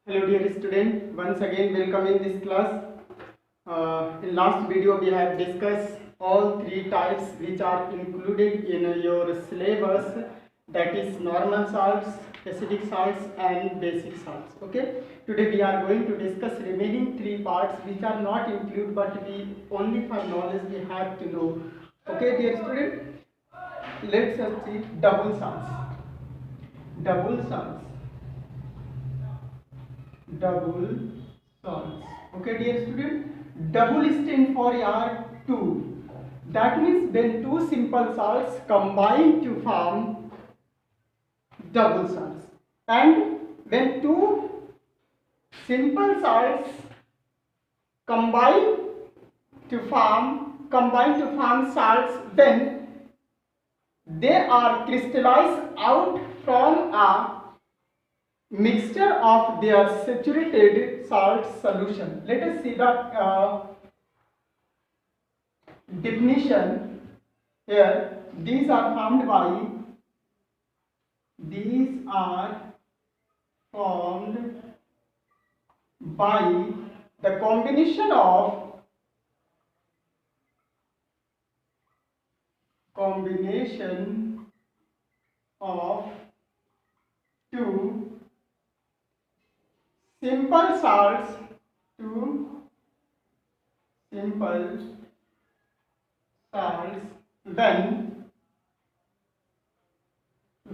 Hello dear student, once again welcome in this class. In last video we have discussed all three types which are included in your syllabus, that is normal salts, acidic salts and basic salts. Okay, today we are going to discuss remaining three parts which are not included, but we only for knowledge we have to know. Okay dear student, let's see double salts. Double salts. Double salts. Okay dear student, double stand for your two. That means when two simple salts combine to form double salts, and when two simple salts combine combine to form salts, then they are crystallized out from a mixture of their saturated salt solution. Let us see the definition here. These are formed by the combination of two simple salts, two simple salts,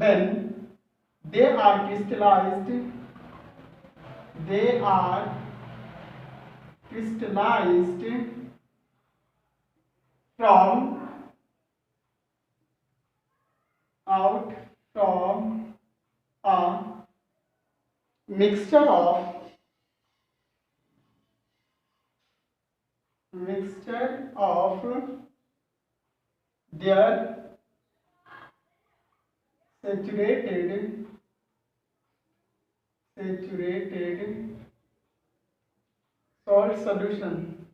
when they are crystallized from out from a mixture of their saturated salt solution.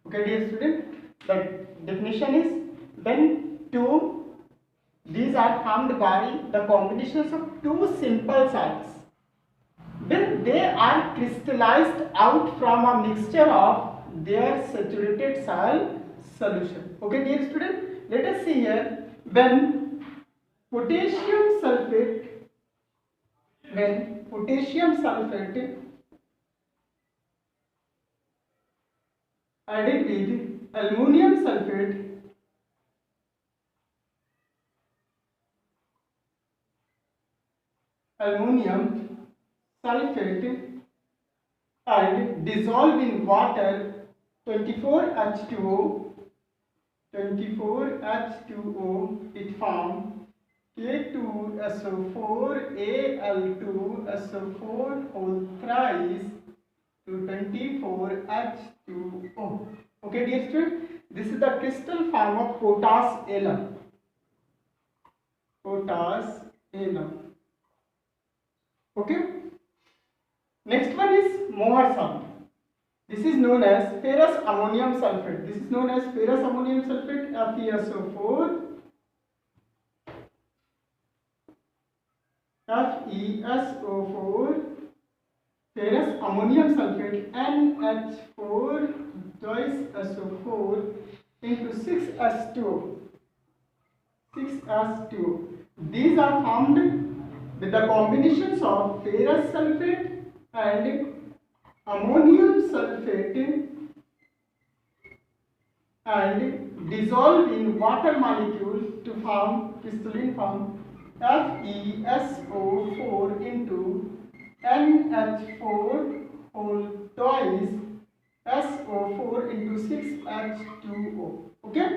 Okay dear student, the definition is when these are formed by the combinations of two simple salts, when they are crystallized out from a mixture of their saturated salt solution. Okay dear student, let us see here. When potassium sulfate added with aluminum sulfate and dissolve in water 24H2O, it forms K2SO4 Al2SO4 whole thrice to 24H2O. Okay dear student, this is the crystal form of potash alum. Okay, next one is Mohr salt. This is known as ferrous ammonium sulfate. FeSO4 ferrous ammonium sulfate NH4 twice SO4 into 6H2O. These are formed with the combinations of ferrous sulfate and ammonium sulfate and dissolve in water molecule to form crystalline form FeSO4 into NH4 whole twice SO4 into 6H2O. Okay,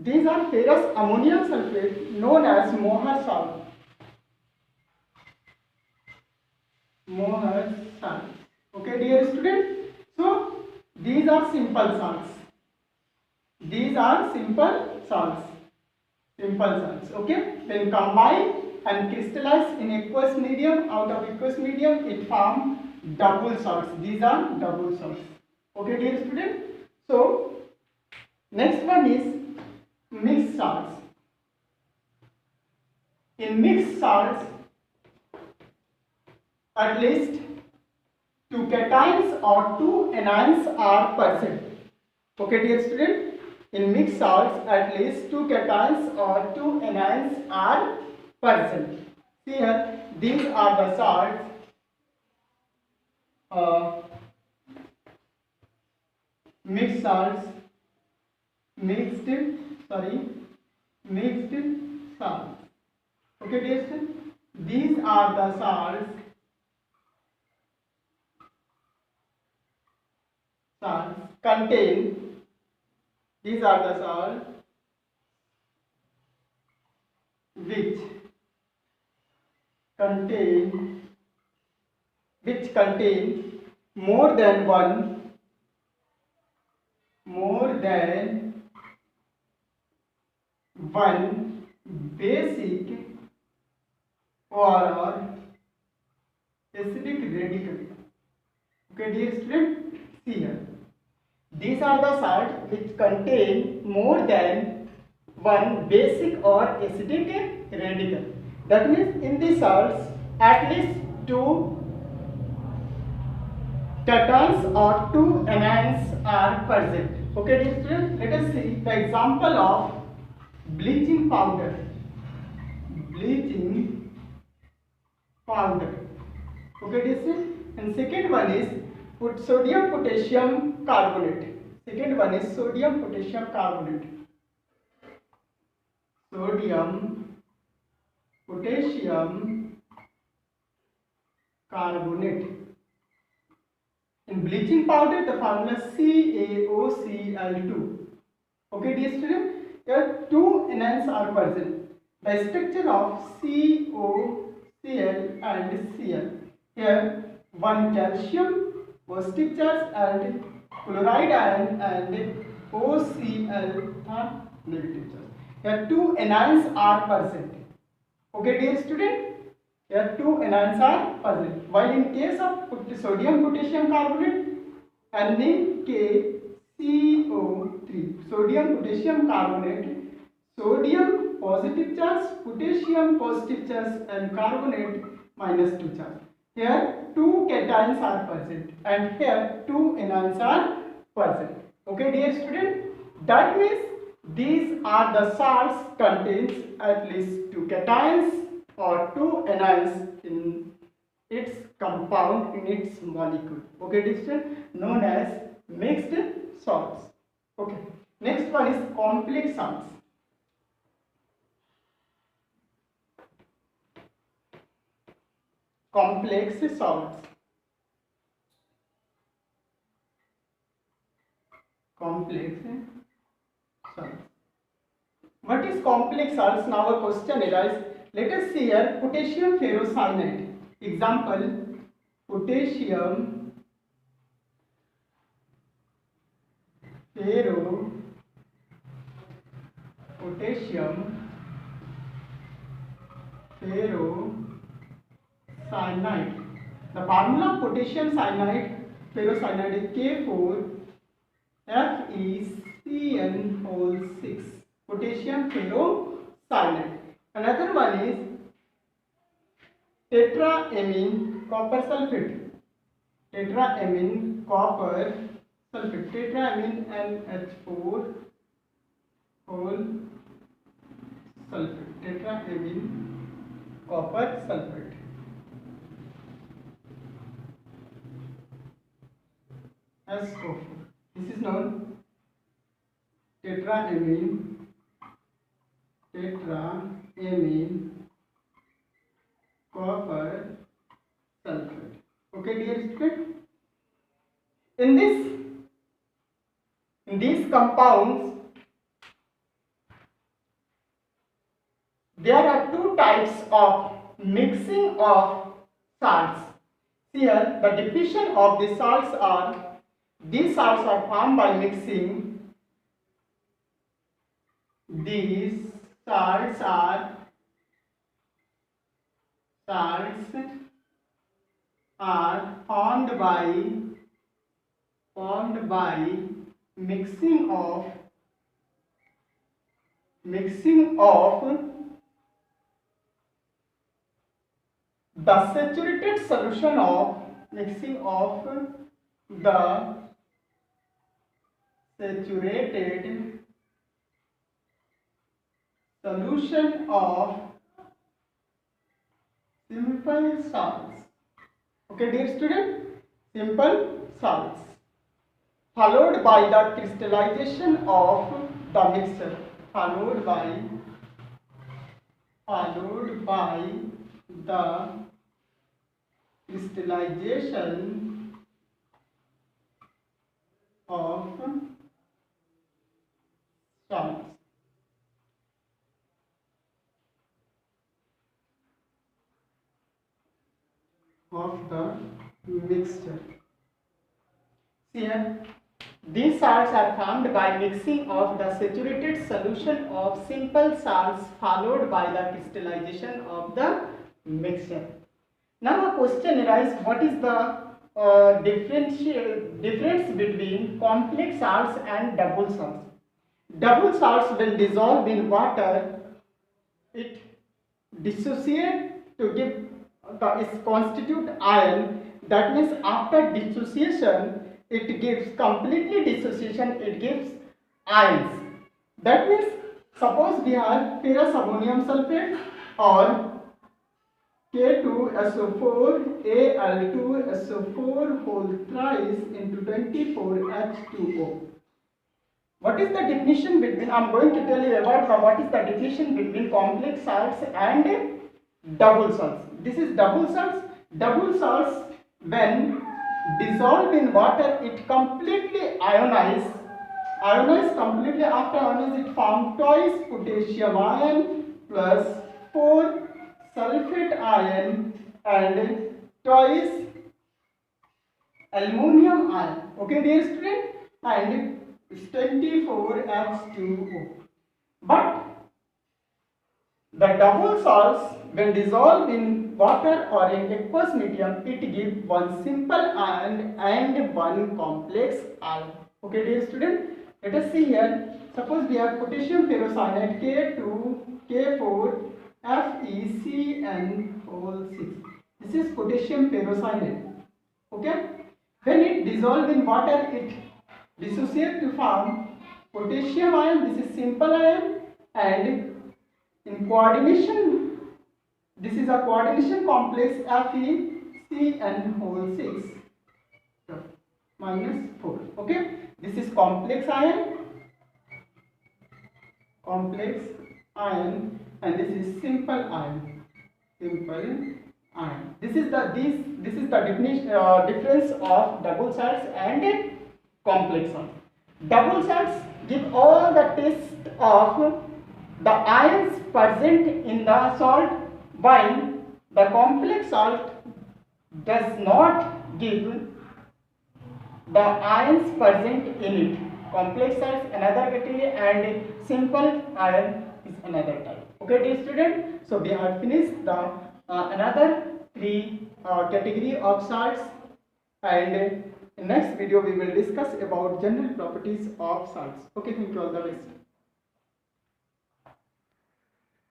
these are ferrous ammonium sulfate known as Mohr salt. Okay dear student, so these are simple salts. Okay, when combined and crystallized in aqueous medium, out of aqueous medium it forms double salts. These are double salts. Okay dear student, so next one is mixed salts. In mixed salts, at least 2 cations or 2 anions are present. Okay, dear student, in mixed salts, at least 2 cations or 2 anions are present. Here, these are the salts. Mixed salts, mixed salts. Okay, dear student, these are the salts contain. These are the salts which contain more than one basic or acidic radical. Okay, dear student, see here. These are the salts which contain more than one basic or acidic radical. That means in these salts at least 2 cations or 2 anions are present. Okay, dear students, let us see the example of bleaching powder. Okay, dear students, and second one is sodium potassium carbonate. Sodium potassium carbonate. In bleaching powder, the formula CaOCl2. Okay, dear student, here 2 anions are present. The structure of COCl and Cl. Here 1 calcium positive charge and chloride ion and OCl are negative charge. Here 2 anions are present. Okay, dear student, here 2 anions are present. While in case of sodium potassium carbonate, NaKCO3, sodium potassium carbonate, sodium positive charge, potassium positive charge and carbonate -2 charge. Here 2 cations are present and here 2 anions are present. Okay, dear student, that means these are the salts contains at least 2 cations or 2 anions in its compound, in its molecule. Okay, dear student, known as mixed salts. Okay, next one is complex salts. Complex salts. What is complex salts? Now a question arises. Let us see here potassium ferrocyanide. Example, potassium ferrocyanide. The formula of potassium ferrocyanide is K4FeCN6. Potassium ferrocyanide. Another one is tetraamine copper sulfate. Tetraamine NH4 whole sulfate. Tetraamine copper sulfate. SO4. This is known tetraamine copper sulfate. Okay, dear student, in these compounds there are 2 types of mixing of salts. Here the definition of the salts are: these salts are formed by mixing. These salts are formed by mixing of the saturated solution of mixing of the saturated solution of simple salts. Okay, dear student, simple salts followed by the crystallization of the mixture, followed by the crystallization of salts. Of the mixture. See here, these salts are formed by mixing of the saturated solution of simple salts followed by the crystallization of the mixture. Now a question arises: what is the difference between complex salts and double salts? Double salts, when dissolved in water, it dissociate to give the constitute ion. That means after dissociation, it gives completely dissociation, it gives ions. That means suppose we have ferrous ammonium sulfate or K2SO4 Al2SO4 whole thrice into 24H2O. What is the definition between, I am going to tell you about what is the definition between complex salts and double salts. This is double salts. Double salts, when dissolved in water, it completely ionize completely. After ionize, it forms twice potassium ion plus 4 sulfate ion and twice aluminum ion. Okay, dear student, and it's 24H2O. But the double salts, when dissolved in water or in aqueous medium, it gives one simple ion and one complex ion. Okay, dear student, let us see here. Suppose we have potassium ferrocyanide K2K4 FeCN whole 6. This is potassium ferrocyanide. Okay, when it dissolved in water, it dissociates to form potassium ion. This is simple ion, and in coordination, this is a coordination complex FeCN whole 6 minus 4. Okay, this is complex ion, and this is simple ion. This is the definition difference of double salts and complex salts. Double salts give all the taste of the ions present in the salt, while the complex salt does not give the ions present in it. Complex salts another category and simple ion is another type. Okay, dear student, so we have finished the another three category of salts, and in next video we will discuss about general properties of salts. Okay, thank you, all the best.